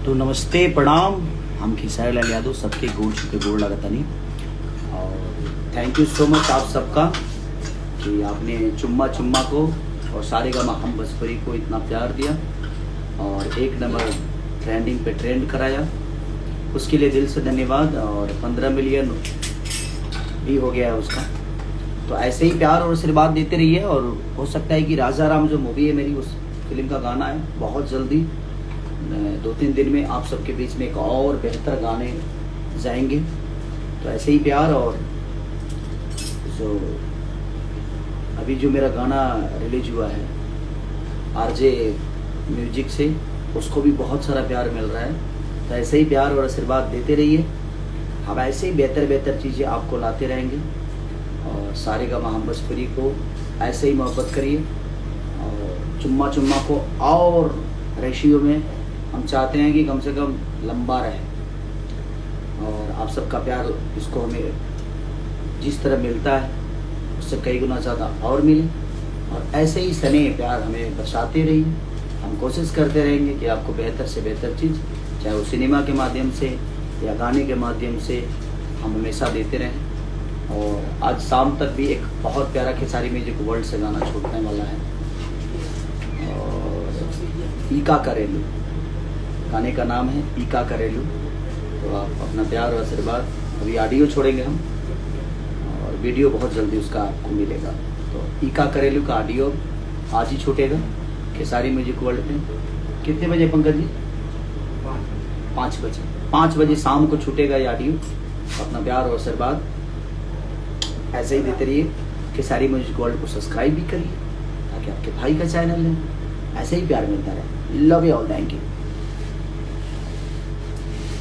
तो नमस्ते प्रणाम। हम खेसारी लाल यादव सबके गोड़ छुके गोड़ लगता नहीं। और थैंक यू सो मच आप सबका कि आपने चुम्मा चुम्मा को और सारेगामा हम बसपरी को इतना प्यार दिया और एक नंबर ट्रेंडिंग पे ट्रेंड कराया, उसके लिए दिल से धन्यवाद। और 15 मिलियन भी हो गया है उसका। तो ऐसे ही प्यार और आशीर्वाद देते रहिए। और हो सकता है कि राजा राम जो मूवी है मेरी, उस फिल्म का गाना है, बहुत जल्दी 2-3 दिन में आप सबके बीच में एक और बेहतर गाने जाएंगे। तो ऐसे ही प्यार। और जो अभी जो मेरा गाना रिलीज हुआ है आरजे म्यूजिक से, उसको भी बहुत सारा प्यार मिल रहा है। तो ऐसे ही प्यार और आशीर्वाद देते रहिए। हम ऐसे ही बेहतर बेहतर चीज़ें आपको लाते रहेंगे। और सारेगामा हम बसपरी को ऐसे ही मोहब्बत करिए। और चुम्मा चुम्मा को और रेशियो में हम चाहते हैं कि कम से कम लंबा रहे। और आप सबका प्यार इसको हमें जिस तरह मिलता है उससे कई गुना ज़्यादा और मिले। और ऐसे ही स्नेह प्यार हमें बचाते रहिए। हम कोशिश करते रहेंगे कि आपको बेहतर से बेहतर चीज़, चाहे वो सिनेमा के माध्यम से या गाने के माध्यम से, हम हमेशा देते रहें। और आज शाम तक भी एक बहुत प्यारा खेसारी म्यूजिक वर्ल्ड से गाना छूटने वाला है। और ईका करेलू गाने का नाम है, ईका करेलू। तो आप अपना प्यार और आशीर्वाद, अभी ऑडियो छोड़ेंगे हम और वीडियो बहुत जल्दी उसका आपको मिलेगा। तो ईका करेलू का ऑडियो आज ही छूटेगा खेसारी म्यूजिक वर्ल्ड पे। कितने बजे पंकज जी? 5 बजे। 5 बजे शाम को छूटेगा ये ऑडियो। अपना प्यार और आशीर्वाद ऐसे ही देते रहिए। खेसारी म्यूजिक वर्ल्ड को सब्सक्राइब भी करिए ताकि आपके भाई का चैनल है, ऐसे ही प्यार मिलता रहे। Love you all, thank you.